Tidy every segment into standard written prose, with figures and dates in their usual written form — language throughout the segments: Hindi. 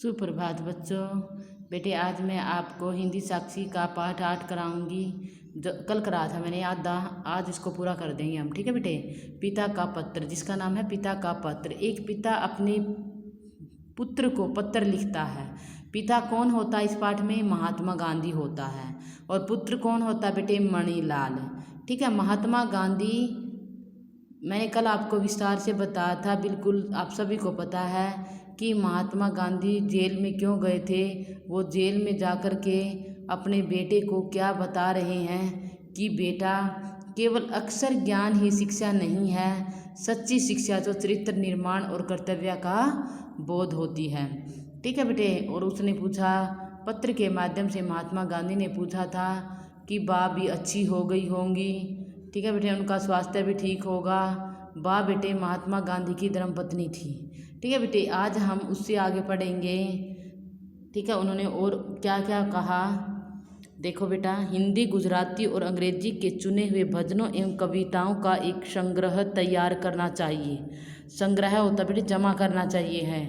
सुप्रभात बच्चों। बेटे आज मैं आपको हिंदी साक्षी का पाठ 8 कराऊंगी। कल करा था मैंने आज इसको पूरा कर देंगे हम। ठीक है बेटे। पिता का पत्र, जिसका नाम है पिता का पत्र। एक पिता अपने पुत्र को पत्र लिखता है। पिता कौन होता है इस पाठ में? महात्मा गांधी होता है। और पुत्र कौन होता है बेटे? मणिलाल। ठीक है। महात्मा गांधी मैंने कल आपको विस्तार से बताया था। बिल्कुल आप सभी को पता है कि महात्मा गांधी जेल में क्यों गए थे। वो जेल में जाकर के अपने बेटे को क्या बता रहे हैं कि बेटा, केवल अक्षर ज्ञान ही शिक्षा नहीं है, सच्ची शिक्षा जो चरित्र निर्माण और कर्तव्य का बोध होती है। ठीक है बेटे। और उसने पूछा, पत्र के माध्यम से महात्मा गांधी ने पूछा था कि बा भी अच्छी हो गई होंगी। ठीक है बेटे। उनका स्वास्थ्य भी ठीक होगा। बा बेटे महात्मा गांधी की धर्मपत्नी थी। ठीक है बेटे। आज हम उससे आगे पढ़ेंगे। ठीक है। उन्होंने और क्या क्या कहा देखो बेटा। हिंदी, गुजराती और अंग्रेजी के चुने हुए भजनों एवं कविताओं का एक संग्रह तैयार करना चाहिए। संग्रह होता बेटे जमा करना चाहिए है।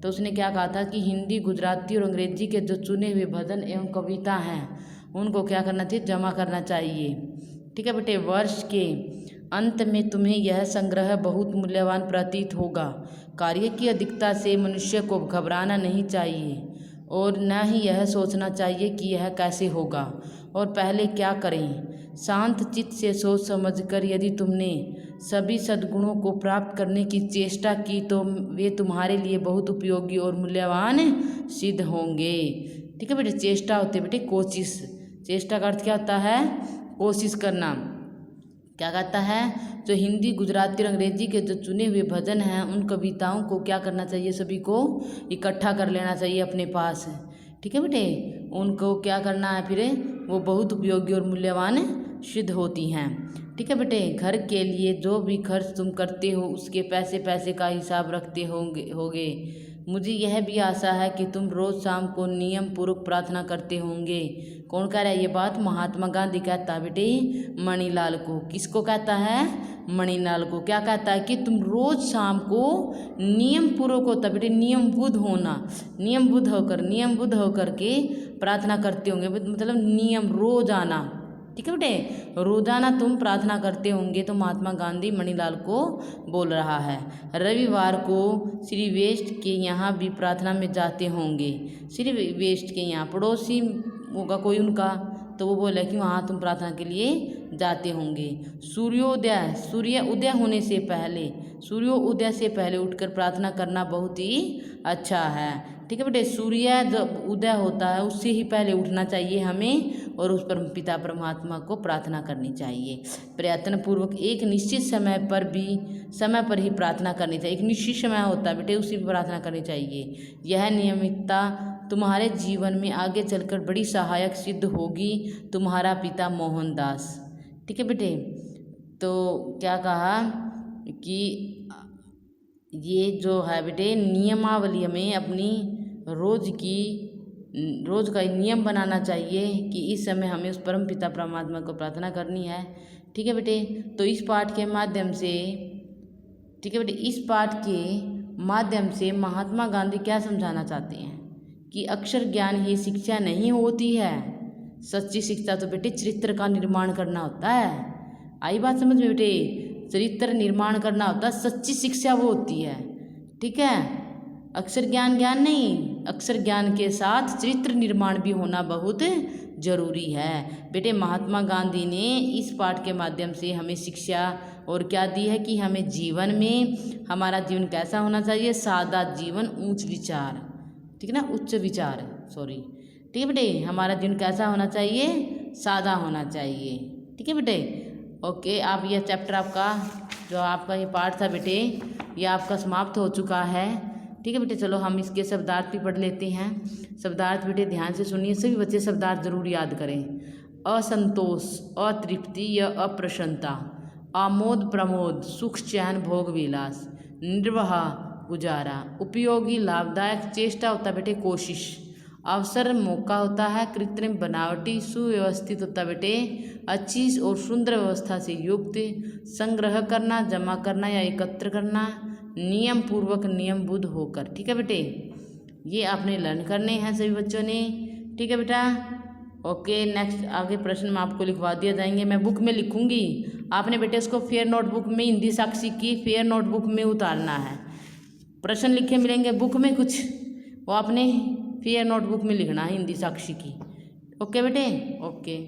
तो उसने क्या कहा था कि हिंदी, गुजराती और अंग्रेजी के जो चुने हुए भजन एवं कविता हैं उनको क्या करना चाहिए? जमा करना चाहिए। ठीक है बेटे। वर्ष के अंत में तुम्हें यह संग्रह बहुत मूल्यवान प्रतीत होगा। कार्य की अधिकता से मनुष्य को घबराना नहीं चाहिए और न ही यह सोचना चाहिए कि यह कैसे होगा और पहले क्या करें। शांत चित्त से सोच समझकर यदि तुमने सभी सद्गुणों को प्राप्त करने की चेष्टा की तो वे तुम्हारे लिए बहुत उपयोगी और मूल्यवान सिद्ध होंगे। ठीक है बेटे। चेष्टा होती है बेटे कोशिश। चेष्टा का अर्थ क्या होता है? कोशिश करना। क्या कहता है? जो हिंदी, गुजराती और अंग्रेजी के जो चुने हुए भजन हैं उन कविताओं को क्या करना चाहिए? सभी को इकट्ठा कर लेना चाहिए अपने पास। ठीक है बेटे। उनको क्या करना है फिर? वो बहुत उपयोगी और मूल्यवान सिद्ध होती हैं। ठीक है बेटे। घर के लिए जो भी खर्च तुम करते हो उसके पैसे पैसे का हिसाब रखते होगे। मुझे यह भी आशा है कि तुम रोज़ शाम को नियम पूर्वक प्रार्थना करते होंगे। कौन कह रहा है ये बात? महात्मा गांधी कहता है बेटे मणिलाल को। किसको कहता है? मणिलाल को। क्या कहता है कि तुम रोज़ शाम को नियम पूर्वक होता बेटे, नियमबुद्ध होना, नियमबुद्ध होकर के प्रार्थना करते होंगे। मतलब नियम, रोजाना। ठीक है बेटे। रोजाना तुम प्रार्थना करते होंगे। तो महात्मा गांधी मणिलाल को बोल रहा है। रविवार को श्री वेस्ट के यहाँ भी प्रार्थना में जाते होंगे। श्री वेस्ट के यहाँ पड़ोसी होगा कोई उनका, तो वो बोला कि वहाँ तुम प्रार्थना के लिए जाते होंगे। सूर्य उदय से पहले उठकर प्रार्थना करना बहुत ही अच्छा है। ठीक है बेटे। सूर्य जब उदय होता है उससे ही पहले उठना चाहिए हमें और उस पर पिता परमात्मा को प्रार्थना करनी चाहिए। प्रयत्न पूर्वक एक निश्चित समय पर ही प्रार्थना करनी चाहिए। एक निश्चित समय होता है बेटे, उसी पर प्रार्थना करनी चाहिए। यह नियमितता तुम्हारे जीवन में आगे चलकर बड़ी सहायक सिद्ध होगी। तुम्हारा पिता मोहनदास। ठीक है बेटे। तो क्या कहा कि ये जो है बेटे नियमावली में अपनी रोज का नियम बनाना चाहिए कि इस समय हमें उस परम पिता परमात्मा को प्रार्थना करनी है। ठीक है बेटे। तो इस पाठ के माध्यम से, ठीक है बेटे, इस पाठ के माध्यम से महात्मा गांधी क्या समझाना चाहते हैं कि अक्षर ज्ञान ही शिक्षा नहीं होती है। सच्ची शिक्षा तो बेटे चरित्र का निर्माण करना होता है। आई बात समझ में बेटे? चरित्र निर्माण करना होता है, सच्ची शिक्षा वो होती है। ठीक है। अक्षर ज्ञान नहीं, अक्षर ज्ञान के साथ चरित्र निर्माण भी होना बहुत जरूरी है। बेटे महात्मा गांधी ने इस पाठ के माध्यम से हमें शिक्षा और क्या दी है कि हमें जीवन में हमारा जीवन कैसा होना चाहिए? सादा जीवन, उच्च विचार। ठीक है ना, उच्च विचार, सॉरी। ठीक है बेटे। हमारा जीवन कैसा होना चाहिए? सादा होना चाहिए। ठीक है बेटे। ओके। आप यह चैप्टर आपका जो आपका ये पाठ था बेटे ये आपका समाप्त हो चुका है। ठीक है बेटे। चलो हम इसके शब्दार्थ भी पढ़ लेते हैं। शब्दार्थ बेटे ध्यान से सुनिए। सभी बच्चे शब्दार्थ जरूर याद करें। असंतोष, अतृप्ति या अप्रसन्नता, आमोद प्रमोद, सुख चैन भोग विलास, निर्वाह गुजारा, उपयोगी लाभदायक, चेष्टा होता है बेटे कोशिश, अवसर मौका होता है, कृत्रिम बनावटी, सुव्यवस्थित होता है बेटे अच्छी और सुंदर व्यवस्था से युक्त, संग्रह करना, जमा करना या एकत्र करना, नियम पूर्वक, नियमबुद्ध होकर। ठीक है बेटे। ये आपने लर्न करने हैं सभी बच्चों ने। ठीक है बेटा। ओके, नेक्स्ट आगे प्रश्न में आपको लिखवा दिया जाएंगे, मैं बुक में लिखूंगी, आपने बेटे इसको फेयर नोटबुक में हिंदी साक्षी की फेयर नोटबुक में उतारना है। प्रश्न लिखे मिलेंगे बुक में कुछ, वो आपने फेयर नोटबुक में लिखना है हिंदी साक्षी की। ओके बेटे। ओके।